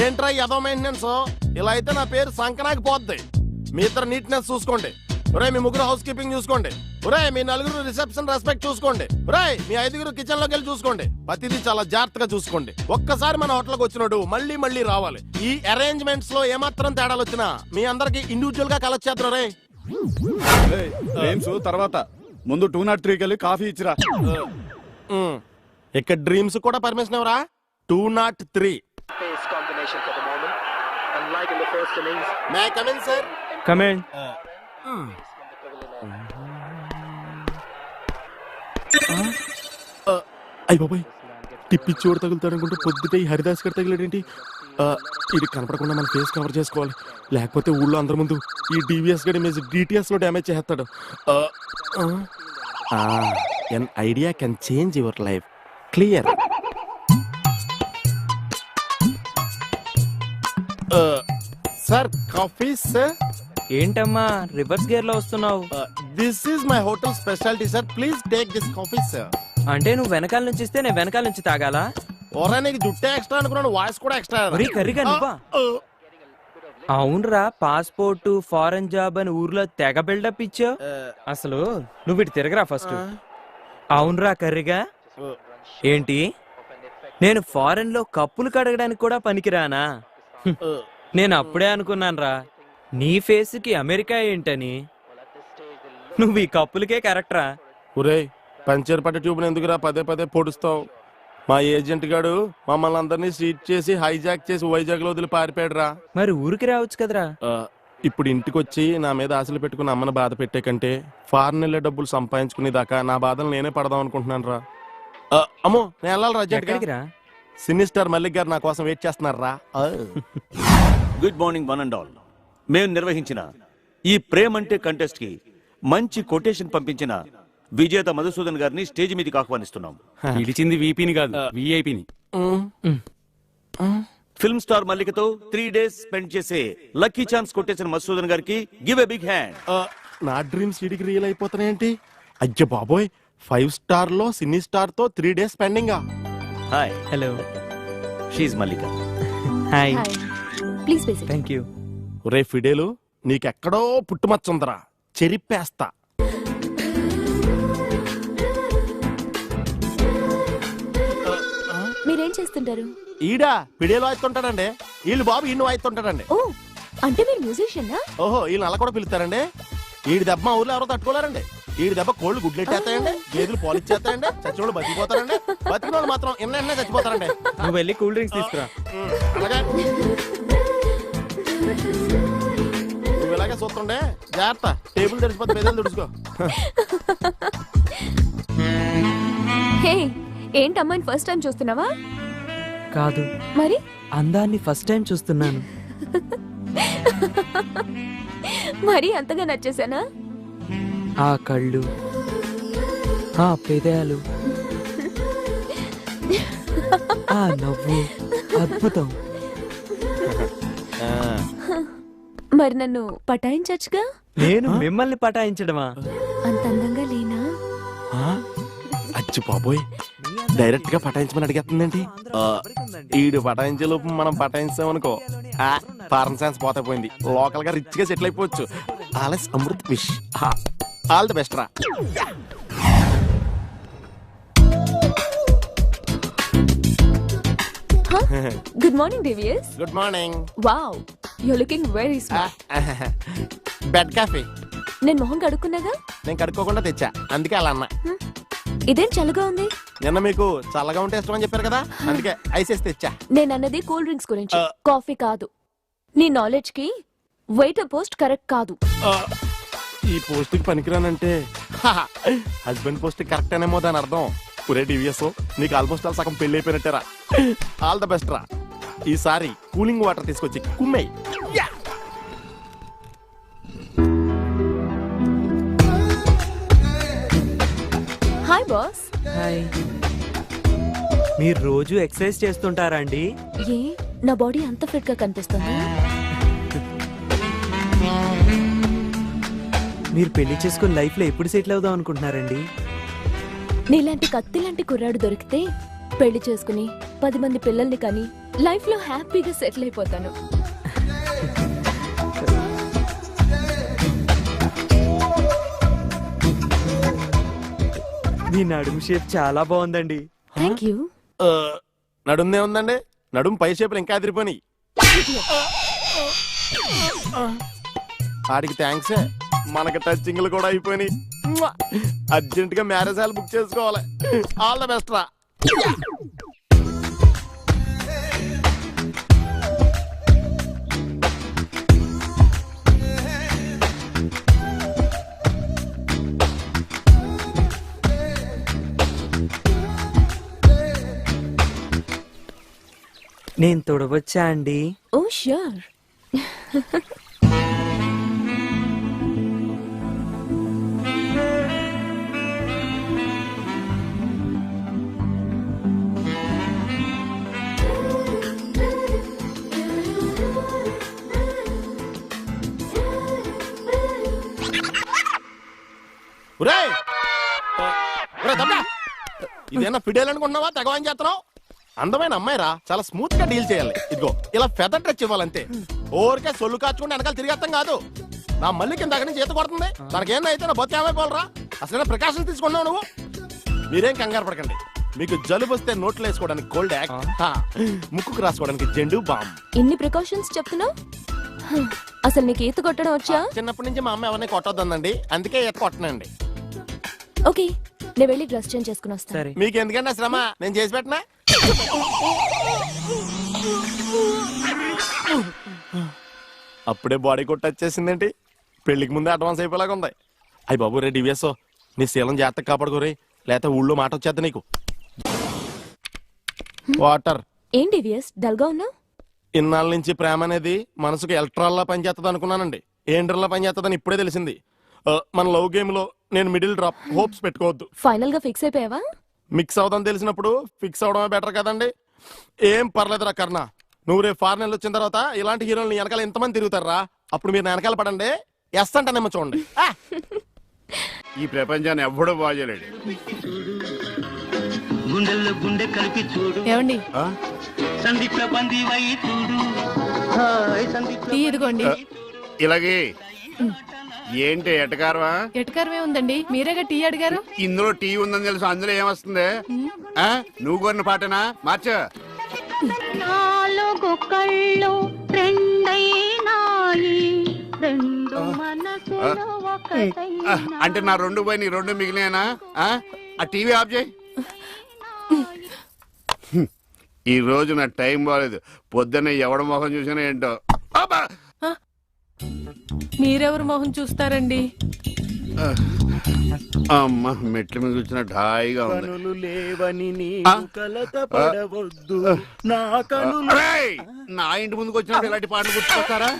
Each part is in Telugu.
ఏంట్రా ఎదో మెయింటెనెన్స్? ఇలా అయితే నా పేరు సంకనాకి పోద్ది. మీ ఇద్దరు నీట్నెస్ చూసుకోండి. ఒరే మీ ముగ్గురు హౌస్ కీపింగ్ చూసుకోండి. ఒరే మీ నలుగురు రిసెప్షన్ రెస్పెక్ట్ చూసుకోండి. ఒరే మీ 5గురు కిచెన్ లోకి వెళ్ళి చూసుకోండి. ప్రతిదీ చాలా జాగ్రత్తగా చూసుకోండి. ఒక్కసారి మన హోటల్కి వచ్చినట్టు మళ్ళీ మళ్ళీ రావాలి. ఈ అరేంజ్మెంట్స్ లో ఏమాత్రం తేడాలు వచ్చినా మీ అందరికి ఇండివిజువల్ గా కలెక్ట్ చేద్దరు. రే తర్వాత ముందు 203కి వెళ్ళి కాఫీ ఇచ్చిరా. ఇక్కడ డ్రీమ్స్ కూడా పర్మిషన్ ఎవరా? 203. May I come in, sir? Come in. అయ్య బాబాయ్, టిప్పి చోటు తగులుతాడు అనుకుంటే పొద్దుటే ఈ హరిదాస్ గారు తగిలేడేంటి? ఇది కనపడకుండా మన ఫేస్ కవర్ చేసుకోవాలి, లేకపోతే ఊళ్ళో అందరి ముందు ఈ డివిఎస్ గడి ఇమేజ్ డిటిఎస్ లో డ్యామేజ్ చేస్తాడు. An idea can change your life. Clear. Sir coffee sir. ఏంటమ్మా రివర్స్ గేర్ లో వస్తున్నావు? This is my hotel speciality sir, please take this coffee sir. అంటే నువ్వు వెనకాల నుంచి ఇస్తే నేను వెనకాల నుంచి తాగాలా? ఓరా నీకు జుట్టే ఎక్స్ట్రా అనుకున్నాను, వాయిస్ కూడా ఎక్స్ట్రా. కర్రీగా నువ్వా? అవునరా, పాస్పోర్ట్ ఫారెన్ జాబ్ అని ఊర్లో తెగ బిల్డప్ ఇచ్చావు. అసలు నువ్వు ఇటు తిరగరా ఫస్ట్. అవునరా కర్రీగా. ఏంటి నేను ఫారెన్ లో కప్పులు కడగడానికి కూడా పనికిరానా? నేను అప్పుడే అనుకున్నాను రా నీ ఫేస్ కి అమెరికా ఏంటని. నువ్వు ఈ కప్పులకే కరెక్టరా. ఒరే పంచర్ పట్ట ట్యూబ్ ఎందుకురా పదే పదే పొడుస్తావు? మా ఏజెంట్ గాడు మమ్మల్ని అందరినీ సీట్ చేసి హైజాక్ చేసి వైజాగ్ లో వదిలి పారిపోయాడురా. మరి ఊరికి రావచ్చు కదరా. ఇప్పుడు ఇంటికి వచ్చి నా మీద ఆశలు పెట్టుకుని అమ్మని బాధ పెట్టే కంటే ఫారెన్ వెళ్ళే డబ్బులు సంపాదించుకునేదాకా నా బాధలు నేనే పడదాం అనుకుంటున్నాను రా. అమ్మో నేను వెళ్ళాలి రా. సినీ స్టార్ మల్లిక్ గారు నా కోసం వెయిట్ చేస్తున్నారా. Good morning one and all. మేము నిర్వహించిన ఈ ప్రేమ్ అంటే కంటెస్ట్ కి మంచి కొటేషన్ పంపించిన విజేత మధుసూదన్ గారిని స్టేజ్ మీదకి ఆహ్వానిస్తున్నాం. పిలిచింది వీపీని కాదు, విఐపిని. ఫిల్మ్ స్టార్ మల్లికతో 3 days స్పెండ్ చేసే లక్కీ ఛాన్స్ కొట్టేసిన మధుసూదన్ గారికి గివ్ ఎ బిగ్ హ్యాండ్. నా డ్రీమ్స్ ఇడికి రియల్ అయిపోతున్నాయేంటి? అయ్యో బాబోయ్, 5 star లో సినీ స్టార్ తో 3 days స్పెండింగ్. హాయ్. హలో. షీఈ్ Mallika. Hi. Please basic. Thank you. ఒరే ఫిడేలు, నీకెక్కడో పుట్టుమచ్చుందరా, చెరిపేస్తా. మీరేం చేస్తుంటారు? ఈడా ఫిడేలు వాయిస్తుంటాడండి, వీళ్ళు బాబు ఈయన వాయిస్తుంటాడండి. ఓ అంటే మీరు మ్యూజిషియనా? ఓహో, వీళ్ళు అలా కూడా పిలుస్తారండి. ఈడి దెబ్బ మా ఊర్లో ఎవరో తట్టుకోలేరండి. ఈడి దెబ్బ కోళ్ళు గుడ్లెట్టేస్తాయండి, గేదెలు పాలిచ్చేస్తాయండి, చచ్చినోళ్ళు బతికిపోతారండి, బతికిన వాళ్ళు మాత్రం ఎన్న చచ్చిపోతారండి. నువ్వు వెళ్ళి కూల్ డ్రింక్స్ తీసుకురా. అలాగే నువ్వు ఇలాగే చూస్తుండే జాగ్రత్త, టేబుల్ తెరిచిపోతే బెదలు తుడుచుకో. హే, ఏంటి అమ్మాయిని ఫస్ట్ టైం చూస్తున్నావా? కాదు, మరి అందాన్ని ఫస్ట్ టైం చూస్తున్నాను. మరి అంతగా నచ్చేసానా? ఆ కళ్ళు, ఆ పెదాలు, ఆ నవ్వు అద్భుతం. మరి నన్ను పటాయించచ్చుగా? నేను మిమ్మల్ని పటాయించడమా? అంత అందంగా లేనా? అచ్చి బాబోయ్, డైరెక్ట్ గా పటాయించమని అడిగేస్తుందండి. ఈడు పటాయించే లోపు మనం పటాయించామనుకో ఫారెన్ సైన్స్ పోతే పోయింది, లోకల్ గా రిచ్ గా సెటిల్ అయిపోవచ్చు. Also Amrit wish. All the best రా. Good morning devious. Good morning. Wow, you looking very smart. Bed coffee నేను మొహం కడుక్కున్నాగా? నేను కడుక్కోకుండా తెచ్చా, అందుకే అలా అన్నా. ఇదేం చల్లగా ఉంది? నిన్న మీకు చల్లగా ఉంటే ఇష్టం అని చెప్పారు కదా, అందుకే ఐస్ వేసి తెచ్చా. నేను అన్నది కూల్ డ్రింక్స్ గురించి, కాఫీ కాదు. నీ నాలెడ్జ్ కి వెయిటర్ పోస్ట్ కరెక్ట్ కాదు. ఈ పోస్ట్ కి పనికిరానంటే హస్బెండ్ పోస్ట్ కరెక్ట్ అనేమో దాని అర్థం. పురే డివిఎస్, నీకు ఆల్మోస్ట్ ఆల్ సగం పెళ్లి అయిపోయినట్టేరా. ఆల్ ద బెస్ట్ రా. ఈసారి కూలింగ్ వాటర్ తీసుకొచ్చి కుమ్మేయ్. Hi boss. హాయ్. మీరు రోజు ఎక్సర్సైజ్ చేస్తుంటారా అండి? ఏ, నా బాడీ అంత ఫిట్ గా కనిపిస్తుంది? మీరు పెళ్లి చేసుకుని లైఫ్ లో ఎప్పుడు సెటిల్ అవుదాం అనుకుంటున్నారండి? నీలాంటి కత్తి లాంటి కుర్రాడు దొరికితే పెళ్లి చేసుకుని 10 మంది పిల్లల్ని కానీ లైఫ్ లో హ్యాపీగా సెటిల్ అయిపోతాను. మీ నడుము షేప్ చాలా బాగుందండి. Thank you. నడుందే ఉందండి, నడుము పై షేపులు ఇంకా అదిరిపోయి. ఆడికి థ్యాంక్స్, మనకి టచింగ్లు కూడా అయిపోయినాయి. అర్జెంట్ గా మ్యారేజ్ హాల్ బుక్ చేసుకోవాలి. ఆల్ ద బెస్ట్ రా. నేను తొడవచ్చా అండి? ఓ ష్యూర్. ఇదేనా ఫిడేల్ అనుకుంటున్నావా? తెగవని చేస్తున్నావు. అందమైన అమ్మాయిరా, చాలా స్మూత్ గా డీల్ చేయాలి. ఇదిగో ఇలా ఫెదర్ టచ్ ఇవ్వాలంతే. ఓరికే సొల్లు కాచుకుంటే వెనకాల తిరిగేస్తాం కాదు. నా మళ్ళీ కింద దగ్గర నుంచి ఈత కొడుతుంది. దానికేందైతే నా బొత్తి ఏమైపోవాలరా? అసలు ప్రికాషన్ తీసుకున్నావు నువ్వు. మీరేం కంగారు పడకండి. మీకు జలుబు వస్తే నోట్లు వేసుకోవడానికి కోల్డ్ యాక్ట్, ముక్కుకు రాసుకోవడానికి జెండు బామ్. ఇన్ని ప్రికాషన్స్ చెప్తున్నావు. అసలు నీకు ఈత కొట్టడం వచ్చా? చిన్నప్పటి నుంచి మా అమ్మ ఎవరిని కొట్టొద్దండి, అందుకే ఈత కొట్టనండి. ఓకే, నేను వెళ్ళి డ్రెస్ చేంజ్ చేసుకుని వస్తాను. సరే. మీకు ఎందుకంటే శ్రమ, నేను చేసి పెట్టినా. అప్పుడే బాడీ కొట్టి వచ్చేసిందేంటి? పెళ్లికి ముందే అడ్వాన్స్ అయిపోయేలాగా ఉంది. అయ్యి బాబు రే డివిఎస్, నీ శీలం జాగ్రత్తగా కాపాడుకోరే, లేకపోతే ఊళ్ళో మాట వచ్చేద్దా నీకు. వాటర్. ఏంటి విఎస్ డల్ గా ఉన్నావు? ఇన్నాళ్ళ నుంచి ప్రేమ అనేది మనసుకు ఎలక్ట్రాల్లా పనిచేస్తుంది అనుకున్నానండి. ఏండ్రల్లా పనిచేస్తుందని ఇప్పుడే తెలిసింది. మన లవ్ గేమ్ లో నేను మిడిల్ డ్రాప్, హోప్స్ పెట్టుకోవద్దు. ఫైనల్ గా ఫిక్స్ అయిపోయావా? మిక్స్ అవుదాం తెలిసినప్పుడు ఫిక్స్ అవడమే బెటర్ కదండి. ఏం పర్లేదురా కర్ణ, నువ్వు రేపు ఫారెన్ వచ్చిన తర్వాత ఇలాంటి హీరోలు వెనకాల ఎంతమంది తిరుగుతారా? అప్పుడు మీరు వెనకాల పడండి, ఎస్ అంటానేమో చూడండి. ఈ ప్రపంచాన్ని ఎవ్వడూ బాగోలేడు. గుండెల్లో గుండె కలిపి చూడు. ఏమండి సందీప్ల బంది వై చూడు. టీ ఇదిగోండి. ఇలాగే ఏంటి ఎటకారవా? ఎటకారమే ఉందండి, మీరేగా టీ అడిగారు. ఇందులో టీ ఉందని తెలుసు, అందులో ఏమొస్తుంది? నువ్వు కొన్న పాటనా? మార్చు. నాలుగు కళ్ళు రెండైనాయి, రెండు మనసులు ఒకటైనాయి. అంటే నా రెండు పోయి నీ రెండు మిగిలినా? ఆ టీవీ ఆఫ్ చేయి. ఈ రోజు నా టైం బాగాలేదు. పొద్దున్నే ఎవడ మొహం చూసినా ఏంటో. మీరెవరు మొహం చూస్తారండి? అమ్మ మెట్ల మీద కూర్చున్నట్టు హాయిగా ఉంది. నా ఇంటి ముందుకు వచ్చినప్పుడు ఇలాంటి పాటలు గుర్తుకొస్తారా?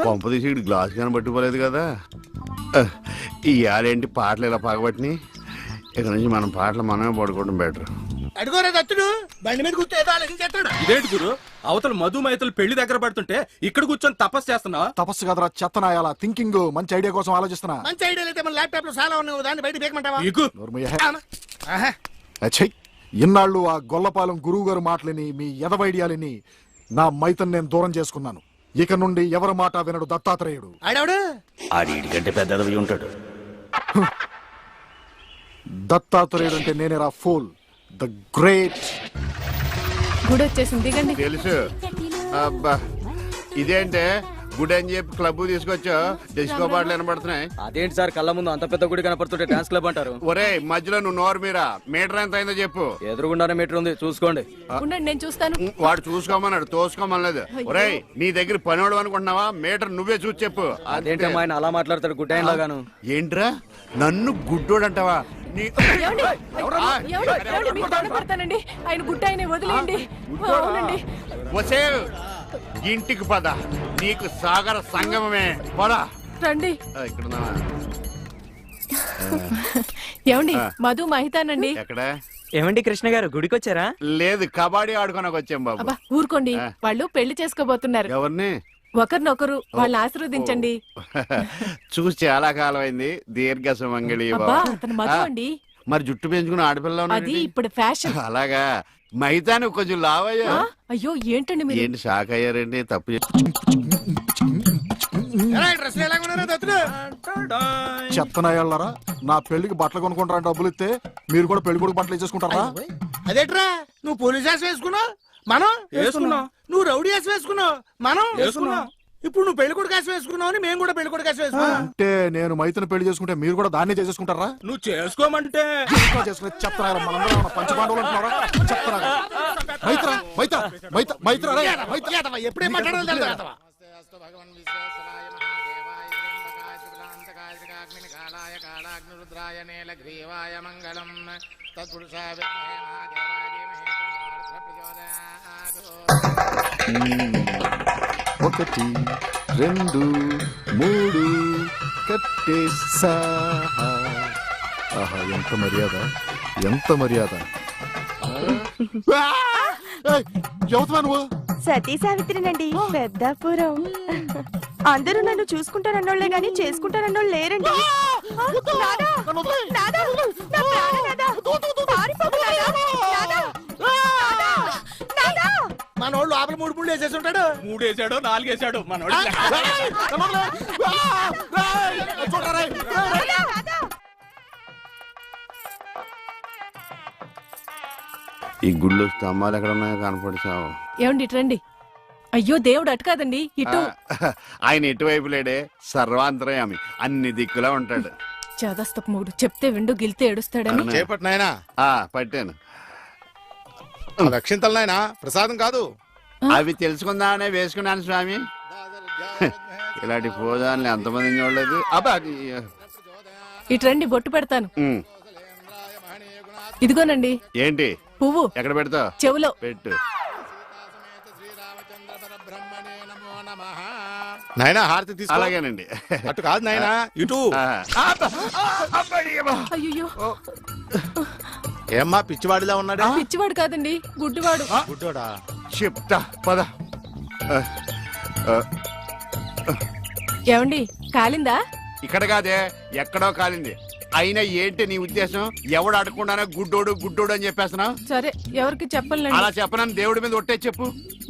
పంప తీసి గ్లాస్ కానీ పట్టుకోలేదు కదా. ఈ ఆలేంటి పాటలు ఇలా పగబట్టిని. ఇక్కడ నుంచి మనం పాటలు మనమే పడుకోవడం బెటర్. అడుగోరా దత్తుడు, బండి మీద కూర్చో ఆలోచించేస్తాడు. ఇదేంటి గురు, అవతల మధు మైతులు పెళ్లి దగ్గర పడుతుంటే ఇక్కడ కూర్చొని తపస్సు చేస్తున్నావా? తపస్సు కదరా చెత్తనాయాల, థింకింగ్ మంచి ఐడియా కోసం ఆలోచిస్తున్నా. మంచి ఐడియా అయితే మన ల్యాప్టాప్ లో చాలా ఉన్నాయి, దాన్ని బయట పేకమంటావా? ఇన్నాళ్ళు ఆ గొల్లపాలెం గురువు గారు మాటలని, మీ ఎదవ ఐడియాలని నా మైతన్ నేను దూరం చేసుకున్నాను. ఇక నుండి ఎవరి మాట వినడు దత్తాత్రేయుడు. ఆడవుడు ఆడికంటే పెద్దదవి ఉంటాడు. దత్తాత్రేయుడు అంటే నేనేరా ఫూల్, ద గ్రేట్. గుడి వచ్చేసింది, దిగండి. తెలుసు. అబ్బా ఇదేంటే గుడి అని చెప్పి క్లబ్ తీసుకొచ్చా, డిస్కో పాటలు వినపడుతున్నాయి. అదేంటి సార్, కళ్ళ ముందు అంత పెద్ద గుడి కనపడుతుంటే డాన్స్ క్లబ్ అంటారు? ఒరే మధ్యలో నువ్వు నోరు మీరా, మీటర్ ఎంత అయిందో చెప్పు. ఎదురుగుండానే మీటర్ ఉంది, చూసుకోండి. ఉండండి, నేను చూస్తాను. వాడు చూసుకోమన్నాడు, తోసుకోమనలేదు. ఒరే నీ దగ్గర పనివాడు అనుకుంటున్నావా? మీటర్ నువ్వే చూసి చెప్పు. అదేంటమ్మా ఆయన అలా మాట్లాడతాడు గుడ్డాయన్ లాగాను? ఏంట్రా నన్ను గుడ్డోడు అంటావా? పడతానండి, ఆయన గుట్ట ఆయన వదిలేయండి. అవునండి. వసే ఇంటికి పద, నీకు సాగర సంగమమే. పదా రండి. ఇక్కడ ఏమండి, మధు మహితానండి. ఎక్కడ? ఏమండి కృష్ణ గారు, గుడికి వచ్చారా? లేదు, కబడ్డీ ఆడుకోనకు వచ్చాం బాబు. అబ్బా ఊరుకోండి, వాళ్ళు పెళ్లి చేసుకోబోతున్నారు. ఎవరిని? ఒకరినొకరు, వాళ్ళని ఆశీర్వదించండి. చూసి చాలా కాలం అయింది. దీర్ఘ సుమంగళి. అబ్బా అతను మధు అండి. మరి జుట్టు పెంచుకుని ఆడపిల్ల అది ఇప్పుడు ఫ్యాషన్. అలాగా మైతాను కొంచెం లావయ్యా. అయ్యో ఏంటండి మీరు? ఏంటి షాక్ అయ్యారండి? తప్పు చెత్తనాయాలరా, నా పెళ్లికి బట్టలు కొనుక్కుంటారా డబ్బులు ఇస్తే మీరు కూడా పెళ్లి కొడుకు బట్టలు ఇచ్చేసుకుంటారా? అదేట్రా నువ్వు పోలీస్ వేషం వేసుకున్నావు, మనం వేసుకున్నాం. నువ్వు రౌడీ వేషం వేసుకున్నావు, మనం వేసుకున్నాం. ఇప్పుడు నువ్వు పెళ్లి కొడుకు వేషం వేసుకున్నావు అని మేము కూడా పెళ్లి కొడుకు వేషం వేసుకున్నాం. అంటే నేను మైతను పెళ్లి చేసుకుంటే మీరు కూడా దాన్నే చేసేసుకుంటారా? నువ్వు చేసుకోమంటే చేసుకునే చెత్తనాయాల మనందరం పంచపాండవులు అంటున్నారా? చెత్తనాయాల మైత్రా మైత్రా మైత్రా మైత్రా రే, మైత్రా. ఎప్పుడేం మాట్లాడాలి తెలుసా? ఒకటి రెండు మూడు కట్టేసా. ఆహా, ఎంత మర్యాద, ఎంత మర్యాద. ఎవతవా నువ్వు? సతీ సావిత్రినండి, పెద్దాపురం. అందరూ నన్ను చూసుకుంటారన్నోళ్లే గాని చేసుకుంటారన్నోళ్ళు లేరండి. నాదా, నాదా, నా ప్రాణనాదా, పారిపోకు నాదా, నాదా, నాదా, నాదా. మనోళ్ళు లోపల 3 పుళ్ళు వేసేసి ఉంటాడు. 3 వేసాడో 4 వేసాడో మనోడు. ఈ గుళ్ళు స్తంభాలు ఎక్కడ ఉన్నాయో కనపడిచావు. ఏమండి ఇట్రండి. అయ్యో దేవుడు అటు కాదండి ఇటు. ఆయన ఎటువైపు లేడే, సర్వాంతరయామి, అన్ని దిక్కులా ఉంటాడు. చదస్తపు మూడు చెప్తే విండు గిల్తే ఏడుస్తాడని. చేపట్టు నాయనా. పట్టాను. రక్షింతలు నాయనా, ప్రసాదం కాదు. అవి తెలుసుకుందామనే వేసుకున్నాను స్వామి. ఇలాంటి పూజాన్ని ఎంతమంది చూడలేదు. అబ్బా ఇట్రండి బొట్టు పెడతాను. ఇదిగోనండి. ఏంటి? పువ్వు. ఎక్కడ పెడతావు? చెవులో పెట్టు. నాయనా హారతి తీసుకో. అలాగేనండి. అటు కాదు నాయనా, ఇటు. అయ్యో, ఏమ్మా పిచ్చివాడిలా ఉన్నాడా? పిచ్చివాడు కాదండి, గుడ్డివాడు. గుడ్డోడా? చెప్తా పద. ఏమండి కాలిందా? ఇక్కడ కాదే, ఎక్కడో కాలింది. అయినా ఏంటి నీ ఉద్దేశం? ఎవడు అడగకుండానే గుడ్డోడు గుడ్డోడు అని చెప్పేస్తున్నావు? సరే ఎవరికి చెప్పలేండి. అలా చెప్పనని దేవుడి మీద ఒట్టే చెప్పు.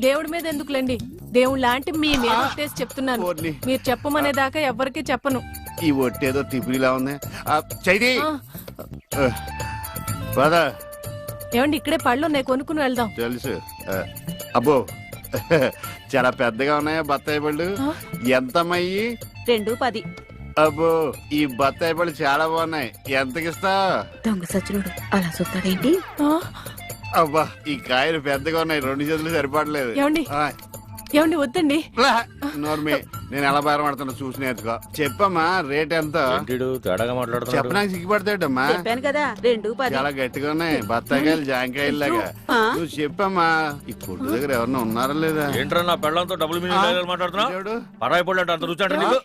దేవుడి మీద ఎందుకులేండి, దేవుడు లాంటి మీ మీద ఒట్టేసి చెప్తున్నాను. మీరు చెప్పమనే దాకా ఎవరికి చెప్పను. ఈ ఒట్టేదో తిప్పిలా ఉంది. చైది పద. ఏమండి ఇక్కడే పళ్ళు ఉన్నాయి, కొనుక్కుని వెళ్దాం. తెలుసు. అబ్బో చాలా పెద్దగా ఉన్నాయా బత్తాయి పళ్ళు? ఎంతమయ్యి? 2.10. అబ్బో ఈ బత్తాయి పళ్ళు చాలా బాగున్నాయి. ఎంతకిస్తా? దొంగ సచ్చినోడు అలా చూస్తాడేంటి? అబ్బా ఈ కాయలు పెద్దగా ఉన్నాయి, 2 చేతులు సరిపడలేదు. ఏమండి ఏమండి వద్దండి. నోర్మి, నేను ఎలా బేరమాడుతున్నా చూసి నేర్చుకో. చెప్పమ్మా రేట్ ఎంత? చెప్పడానికి సిగ్గుపడతాడమ్మా. చెప్పాను కదా 2.10. చాలా గట్టిగా ఉన్నాయి బత్తాయికాయలు, జాంకాయలు లాగా. నువ్వు చెప్పమ్మా. ఈ కొట్టు దగ్గర ఎవరన్నా ఉన్నారా లేదా? ఏంట్రా నా పెళ్ళంతో డబుల్ మీనింగ్ మాట్లాడుతున్నా? పరాయి పళ్ళు అంటే అంత రుచి అంటే నీకు?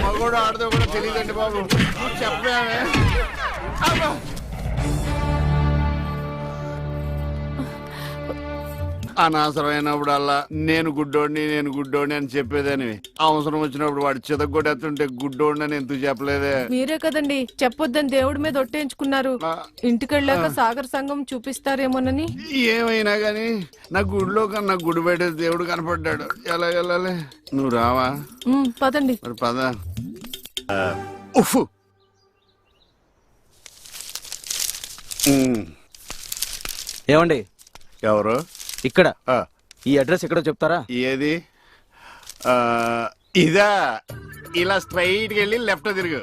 మగోడు ఆడదో కూడా తెలియదండి బాబు. నువ్వు చెప్పావే. అనవసరమైనప్పుడల్లా నేను గుడ్డోడిని అని చెప్పేదని, అవసరం వచ్చినప్పుడు వాడు చితగొట్టేస్తుంటే గుడ్డోడిని అని ఎందుకు చెప్పలేదే? మీరే కదండి చెప్పొద్దని దేవుడి మీద ఒట్టేయించుకున్నారు. ఇంటికెళ్ళాక సాగర్ సంఘం చూపిస్తారేమోనని. ఏమైనా గాని నా గుడిలో కన్నా గుడి బయట దేవుడు కనపడ్డాడు. ఎలా వెళ్ళాలి? నువ్వు రావా? పదండి. మరి పద. ఉఫ్. ఏమండి ఎవరు? ఇక్కడ ఈ అడ్రస్ ఎక్కడో చెప్తారా? ఏది? ఇదా? ఇలా స్ట్రైట్ వెళ్ళి లెఫ్ట్ తిరుగు.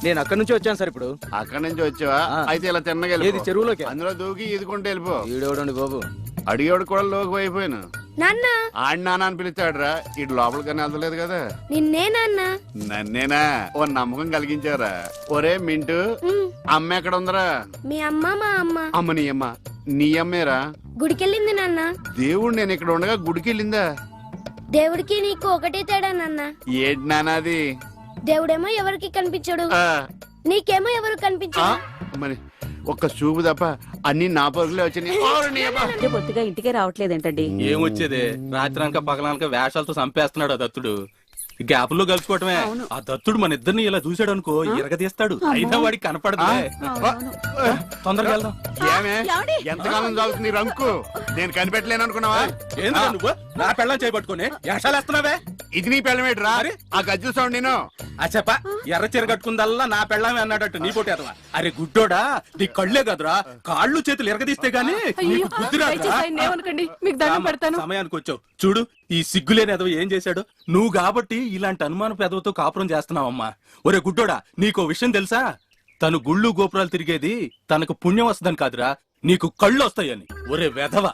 నేను అక్కడి నుంచి వచ్చాను సార్. ఇప్పుడు అక్కడి నుంచి వచ్చావా? అయితే ఇలా తిన్నగా ఏది చెరువులోకి? అందులో దూకి ఈదుకుంటే వెళ్ళిపో. ఈడేవడండి బాబు, అడిగేవాడు కూడా లోకి అయిపోయాను. నాన్న ఆడి నాన్న అని పిలుస్తాడురా. ఇటు లోపలికని వెళ్తలేదు కదా. నిన్నే నాన్న. నన్నేనా? ఓ నమ్మకం కలిగించారా? ఒరే మింటూ, అమ్మ ఎక్కడ ఉందరా? మీ అమ్మ మా అమ్మ. అమ్మ నీ అమ్మ? నీ అమ్మేరా? గుడికెళ్ళింది నాన్న. దేవుడు నేను ఇక్కడ ఉండగా గుడికి వెళ్ళిందా? దేవుడికి నీకు ఒకటే తేడా నాన్న. ఏంటి నాన్నది? దేవుడేమో ఎవరికి కనిపించడు, నీకేమో ఎవరు కనిపించడు. మరి ఒక్క చూపు తప్ప అన్ని నా పరుగులే వచ్చినాయి. బొత్తిగా ఇంటికే రావట్లేదేంటండి? ఏమొచ్చేదే, రాత్రి అనక పగలనక వేషాలతో చంపేస్తున్నాడు దత్తుడు. గ్యాప్ లో కలుసుకోవటమే. ఆ దత్తుడు మన ఇద్దరిని ఇలా చూసాడు అనుకో ఎరగదీస్తాడు. అయినా వాడికి కనపడదు. తొందరగా వెళ్దాం. ఏమే ఎంతకాలం చాలుతుంది ఈ రంకు? నేను కనిపెట్టలేను అనుకున్నావా? ఏంద్రా నువ్వు నా పెళ్ళం చేయబట్టుకుని వేషాలేస్తున్నావే? ఇది నీ పెళ్ళమేట్రా? ఆ గజ్జల సౌండ్ నేను ఆ చెప్ప ఎర్ర చీర కట్టుకుందల్లా నా పెళ్ళమే అన్నాడట్టు నీ పోటేదవా? అరే గుడ్డోడా, నీ కళ్ళే కదరా, కాళ్ళు చేతులు ఎరగదీస్తే గానీ నీకు బుద్ధి రాదురా. దయచేసి ఆయన్ని ఏమనకండి, మీకు దండం పెడతాను. సమయానికి వచ్చావు చూడు. ఈ సిగ్గులేని ఎదవ ఏం చేశాడు? నువ్వు కాబట్టి ఇలాంటి అనుమాన పెదవతో కాపురం చేస్తున్నావమ్మా. ఒరే గుడ్డోడా, నీకో విషయం తెలుసా? తను గుళ్ళు గోపురాలు తిరిగేది తనకు పుణ్యం వస్తుందని కాదురా, నీకు కళ్ళు వస్తాయని. ఒరే వెధవ,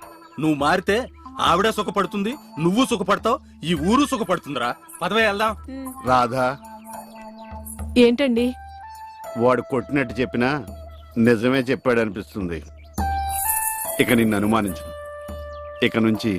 నువ్వు మారితే ఆవిడ సుఖపడుతుంది, నువ్వు సుఖపడతావు, ఈ ఊరు సుఖపడుతుందిరా. పదవే వెళ్దాం. రాధా, ఏంటండి? వాడు కొట్టినట్టు చెప్పినా నిజమే చెప్పాడు అనిపిస్తుంది. ఇక నిన్ను అనుమానించు. ఇక నుంచి